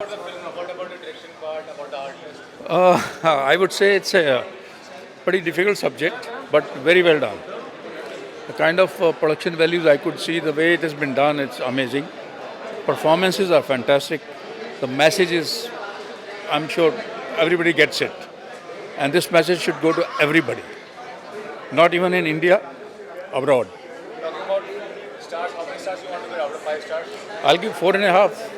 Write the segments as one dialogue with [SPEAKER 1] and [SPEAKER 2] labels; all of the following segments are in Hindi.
[SPEAKER 1] About the film, what about the direction part, about the artist?
[SPEAKER 2] I would say it's a pretty difficult subject, but very well done. The kind of production values I could see, the way it has been done, it's amazing. Performances are fantastic. The message is, I'm sure everybody gets it. And this message should go to everybody, not even in India, abroad.
[SPEAKER 1] Talking about stars, how many stars you want to give out of 5 stars?
[SPEAKER 2] I'll give 4.5.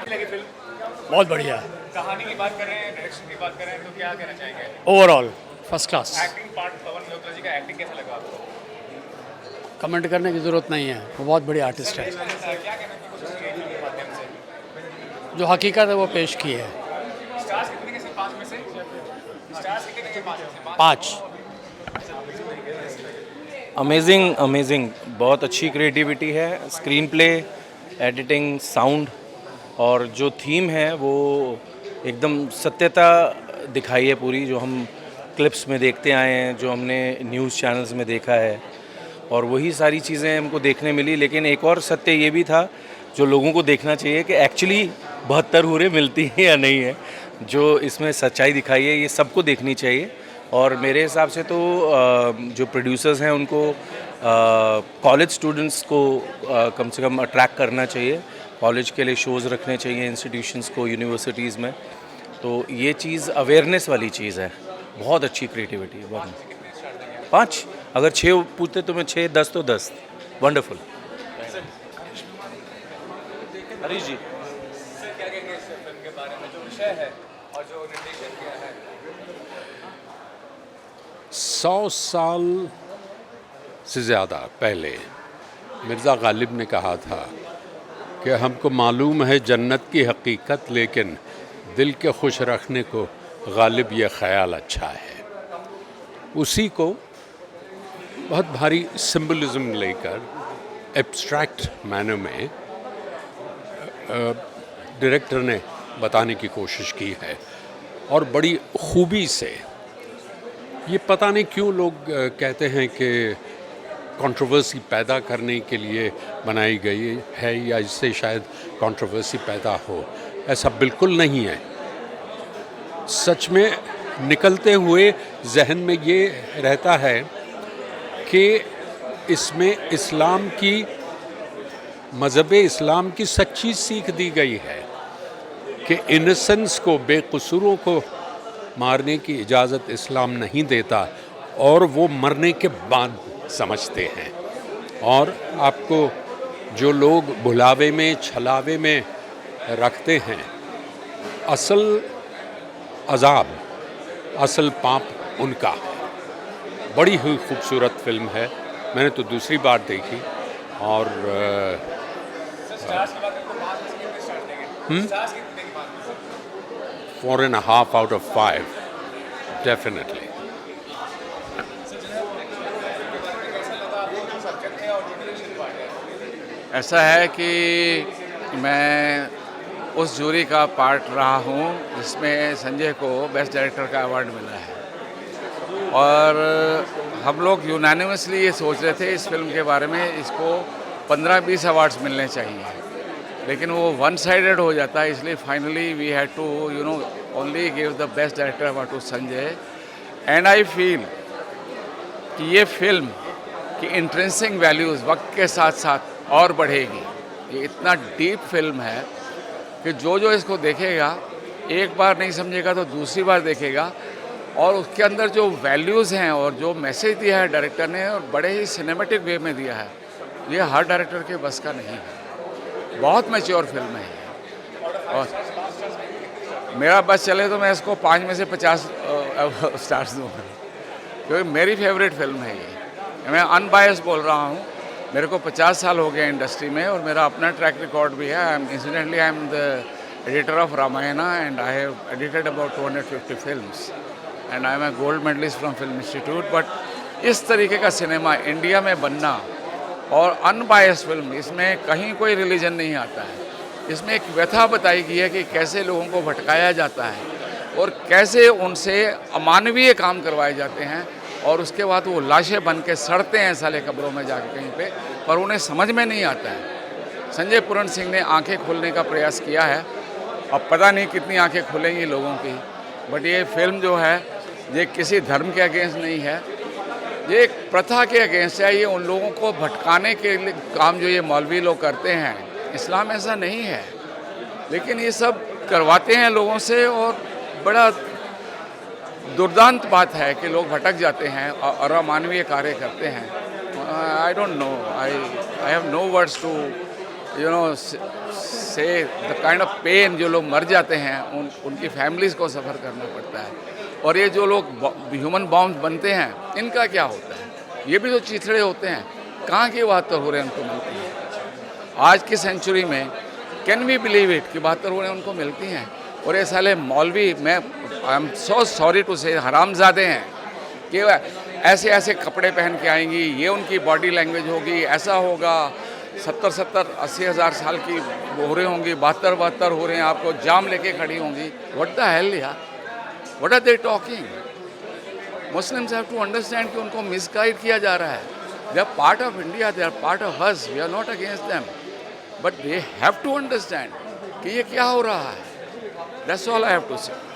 [SPEAKER 1] कैसी लगी फिल्म?
[SPEAKER 3] बहुत बढ़िया।
[SPEAKER 1] कहानी की बात करें, डायरेक्शन की बात करें तो क्या कहना चाहेंगे?
[SPEAKER 3] Overall first class.
[SPEAKER 1] Acting part, Pawan Malhotra ji का एक्टिंग कैसा लगा आपको?
[SPEAKER 3] कमेंट करने की ज़रूरत नहीं है, वो बहुत बड़ी आर्टिस्ट है।
[SPEAKER 1] क्या कहने की कोशिश की फिल्म के माध्यम से?
[SPEAKER 3] जो हकीकत है वो पेश की है।
[SPEAKER 1] स्टार्स कितने के से 5 में से? स्टार्स कितने के 5 में से?
[SPEAKER 3] 5।
[SPEAKER 4] अमेजिंग अमेजिंग, बहुत अच्छी क्रिएटिविटी है। स्क्रीन प्ले, एडिटिंग, साउंड और जो थीम है वो एकदम सत्यता दिखाई है पूरी, जो हम क्लिप्स में देखते आए हैं, जो हमने न्यूज़ चैनल्स में देखा है, और वही सारी चीज़ें हमको देखने मिली। लेकिन एक और सत्य ये भी था जो लोगों को देखना चाहिए कि एक्चुअली 72 हूरें मिलती हैं या नहीं है। जो इसमें सच्चाई दिखाई है ये सबको देखनी चाहिए। और मेरे हिसाब से तो जो प्रोड्यूसर्स हैं उनको कॉलेज स्टूडेंट्स को कम से कम अट्रैक्ट करना चाहिए। कॉलेज के लिए शोज़ रखने चाहिए इंस्टीट्यूशंस को, यूनिवर्सिटीज़ में। तो ये चीज़ अवेयरनेस वाली चीज़ है। बहुत अच्छी क्रिएटिविटी है। बहुत 5, अगर 6 पूछते तो मैं 6, 10 तो 10। वंडरफुल। हरीश जी,
[SPEAKER 1] सर क्या कहेंगे इस फिल्म के बारे में, जो विषय है और जो निर्देशन किया है?
[SPEAKER 5] 100 साल से ज़्यादा पहले मिर्ज़ा गालिब ने कहा था कि हमको मालूम है जन्नत की हकीकत, लेकिन दिल के खुश रखने को गालिब ये ख्याल अच्छा है। उसी को बहुत भारी सिंबलिज्म लेकर एब्स्ट्रैक्ट मैनर में डायरेक्टर ने बताने की कोशिश की है और बड़ी खूबी से। ये पता नहीं क्यों लोग कहते हैं कि कंट्रोवर्सी पैदा करने के लिए बनाई गई है या इससे शायद कंट्रोवर्सी पैदा हो, ऐसा बिल्कुल नहीं है। सच में निकलते हुए जहन में ये रहता है कि इसमें इस्लाम की, मज़हब इस्लाम की सच्ची सीख दी गई है कि इनसेंस को, बेकसूरों को मारने की इजाज़त इस्लाम नहीं देता, और वो मरने के बाद समझते हैं। और आपको जो लोग भुलावे में, छलावे में रखते हैं, असल अजाब, असल पाप उनका है। बड़ी ही खूबसूरत फिल्म है। मैंने तो दूसरी बार देखी और
[SPEAKER 1] स्टार्स की बात करें तो 5 में से कितने स्टार्स देंगे? स्टार्स कितने के 5 में से?
[SPEAKER 5] 4.5 out of 5 डेफिनेटली।
[SPEAKER 6] ऐसा है कि मैं उस जूरी का पार्ट रहा हूँ जिसमें संजय को बेस्ट डायरेक्टर का अवार्ड मिला है, और हम लोग यूनानिमसली ये सोच रहे थे इस फिल्म के बारे में, इसको 15-20 अवार्ड्स मिलने चाहिए, लेकिन वो वन साइडेड हो जाता है। इसलिए finally we had to only give the best director award to Sanjay. And I feel कि ये फिल्म की इंट्रेंसिक वैल्यूज़ वक्त के साथ साथ और बढ़ेगी। ये इतना डीप फिल्म है कि जो इसको देखेगा, एक बार नहीं समझेगा तो दूसरी बार देखेगा, और उसके अंदर जो वैल्यूज़ हैं और जो मैसेज दिया है डायरेक्टर ने, और बड़े ही सिनेमैटिक वे में दिया है, ये हर डायरेक्टर के बस का नहीं है। बहुत मैच्योर फिल्म है ये। और मेरा बस चले तो मैं इसको 5 में से 50 स्टार्स दूँगा, क्योंकि मेरी फेवरेट फिल्म है ये। मैं अनबायस बोल रहा हूँ। मेरे को 50 साल हो गए इंडस्ट्री में, और मेरा अपना ट्रैक रिकॉर्ड भी है। Incidentally I am the editor of Ramayana and I have edited about 250 films and I am a gold medalist from film institute. But इस तरीके का सिनेमा इंडिया में बनना, और अनबायस फिल्म, इसमें कहीं कोई रिलीजन नहीं आता है। इसमें एक व्यथा बताई गई है कि कैसे लोगों को भटकाया जाता है और कैसे उनसे अमानवीय काम करवाए जाते हैं, और उसके बाद वो लाशें बन के सड़ते हैं साले कब्रों में जाके कहीं पे, पर उन्हें समझ में नहीं आता है। संजय पूरन सिंह ने आंखें खोलने का प्रयास किया है। अब पता नहीं कितनी आंखें खुलेंगी लोगों की, बट ये फिल्म जो है ये किसी धर्म के अगेंस्ट नहीं है, ये एक प्रथा के अगेंस्ट है। ये उन लोगों को भटकाने के लिए काम जो ये मौलवी लोग करते हैं, इस्लाम ऐसा नहीं है, लेकिन ये सब करवाते हैं लोगों से और बड़ा दुर्दांत बात है कि लोग भटक जाते हैं और अमानवीय कार्य करते हैं। I don't know, I have no words to say the kind of pain जो लोग मर जाते हैं, उनकी फैमिलीज़ को सफ़र करना पड़ता है। और ये जो लोग ह्यूमन बॉम्ब बनते हैं, इनका क्या होता है? ये भी जो चीथड़े होते हैं, कहाँ की 72 हो रहे हैं उनको मिलती हैं? आज की सेंचुरी में कैन वी बिलीव इट कि 72 हो रहे हैं उनको मिलती हैं? और ये साले मौलवी, मैं I am so sorry to say, हरामजादे हैं कि ऐसे ऐसे कपड़े पहन के आएंगी, ये उनकी बॉडी लैंग्वेज होगी, ऐसा होगा, 70-80 हज़ार साल की हो रही होंगी, 72 हो रहे हैं, आपको जाम लेके खड़ी होंगी। व्हाट द हेल यार, what are they talking? Muslims have to understand कि उनको मिसगाइड किया जा रहा है। They are part of India, they are part of us, we are not against them, but they have to understand कि ये क्या हो रहा है। That's all I have to say.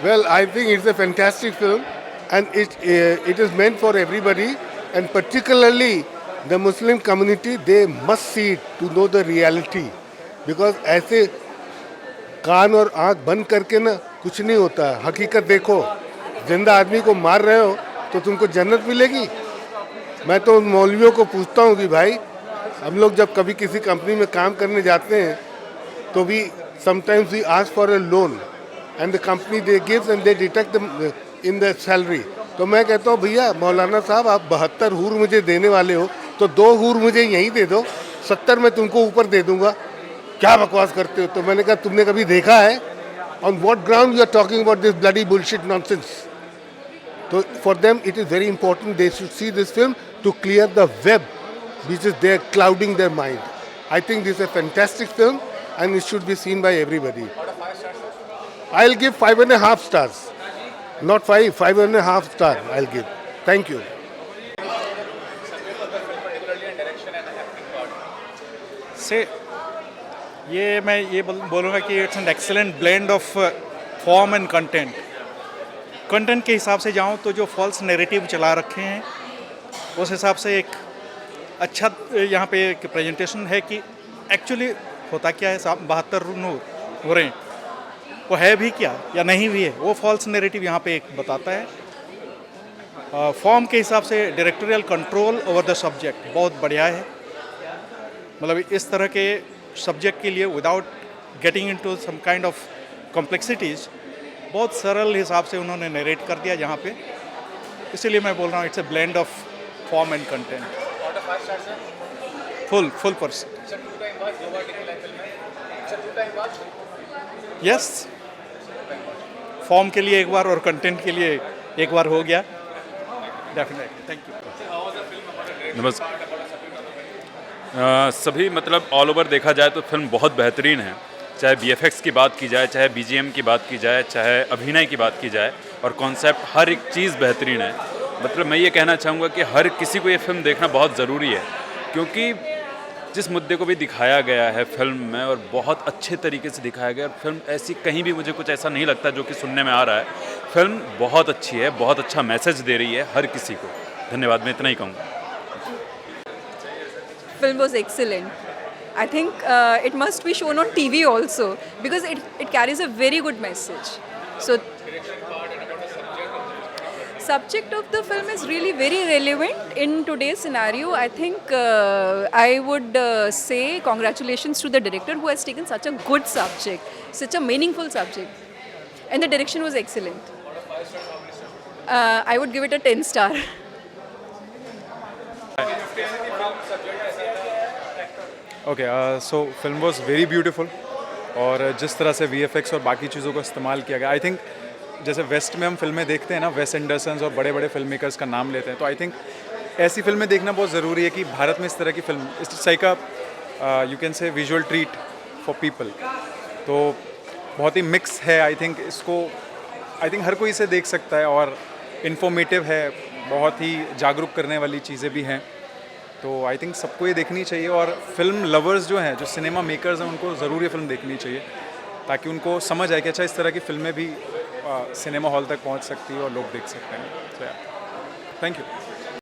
[SPEAKER 7] Well, I think it's a fantastic film, and it is meant for everybody, and particularly the Muslim community. They must see it to know the reality, because ऐसे कान और आँख बंद करके ना कुछ नहीं होता है। हकीकत देखो, जिंदा आदमी को मार रहे हो तो तुमको जन्नत मिलेगी। मैं तो उन मौलवियों को पूछता हूँ कि भाई, हम लोग जब कभी किसी कंपनी में काम करने जाते हैं तो भी sometimes we ask for a loan and the company they gives and they deduct them in the salary. तो मैं कहता हूँ भैया मौलाना साहब, आप 72 हूर मुझे देने वाले हो तो 2 हूर मुझे यहीं दे दो, 70 मैं तुमको ऊपर दे दूंगा। क्या बकवास करते हो? तो मैंने कहा तुमने कभी देखा है? On what ground you are talking about this bloody bullshit nonsense? So for them it is very important they should see this film to clear the web which is there clouding their mind. I think this is a fantastic film and it should be seen by everybody. I'll give 5.5 stars. Not 5, 5.5 star I'll give. Thank you.
[SPEAKER 8] से ये मैं ये बोलूँगा कि it's an excellent blend of form and content. Content के हिसाब से जाऊँ तो जो फॉल्स नैरेटिव चला रखे हैं उस हिसाब से एक अच्छा यहाँ पे एक प्रेजेंटेशन है कि एक्चुअली होता क्या है। 72 नूर हो रहे हैं, वो है भी क्या या नहीं भी है, वो फॉल्स नैरेटिव यहाँ पे एक बताता है। फॉर्म के हिसाब से directorial control over the subject बहुत बढ़िया है। मतलब इस तरह के सब्जेक्ट के लिए without getting into some kind of complexities बहुत सरल हिसाब से उन्होंने नरेट कर दिया यहाँ पे। इसीलिए मैं बोल रहा हूँ it's a blend of form and content. Full percent. Yes, form के लिए एक बार और कंटेंट के लिए एक बार हो गया। डेफिनेटली। Thank you.
[SPEAKER 9] नमस्कार। सभी मतलब ऑल ओवर देखा जाए तो फिल्म बहुत बेहतरीन है। चाहे वीएफएक्स की बात की जाए, चाहे बीजीएम की बात की जाए, चाहे अभिनय की बात की जाए, और कॉन्सेप्ट हर एक चीज़ बेहतरीन है। मतलब मैं ये कहना चाहूँगा कि हर किसी को ये फिल्म देखना बहुत ज़रूरी है, क्योंकि जिस मुद्दे को भी दिखाया गया है फिल्म में और बहुत अच्छे तरीके से दिखाया गया। फिल्म ऐसी कहीं भी मुझे कुछ ऐसा नहीं लगता जो कि सुनने में आ रहा है। फिल्म बहुत अच्छी है, बहुत अच्छा मैसेज दे रही है हर किसी को। धन्यवाद, मैं इतना ही कहूँगा।
[SPEAKER 10] Film was excellent. I think it must be shown on TV also because it carries a very good message. So subject of the film is really very relevant in today's scenario. I think I would say congratulations to the director who has taken such a good subject, such a meaningful subject, and the direction was excellent. I would give it a 10 star.
[SPEAKER 8] Okay, so film was very beautiful. और जिस तरह से वीएफएक्स और बाकी चीज़ों का इस्तेमाल किया गया, आई थिंक जैसे वेस्ट में हम फिल्में देखते हैं ना, वेस एंडरसन और बड़े बड़े फिल्म मेकर्स का नाम लेते हैं, तो आई थिंक ऐसी फिल्में देखना बहुत ज़रूरी है कि भारत में इस तरह की film, it's like a you can say visual treat for people. तो बहुत ही मिक्स है। आई थिंक इसको हर कोई इसे देख सकता है और इन्फॉर्मेटिव है, बहुत ही जागरूक करने वाली चीज़ें भी हैं। तो आई थिंक सबको ये देखनी चाहिए, और फिल्म लवर्स जो हैं, जो सिनेमा मेकर्स हैं, उनको ज़रूर ये फिल्म देखनी चाहिए ताकि उनको समझ आए कि अच्छा इस तरह की फिल्में भी सिनेमा हॉल तक पहुंच सकती है और लोग देख सकते हैं। Thank you.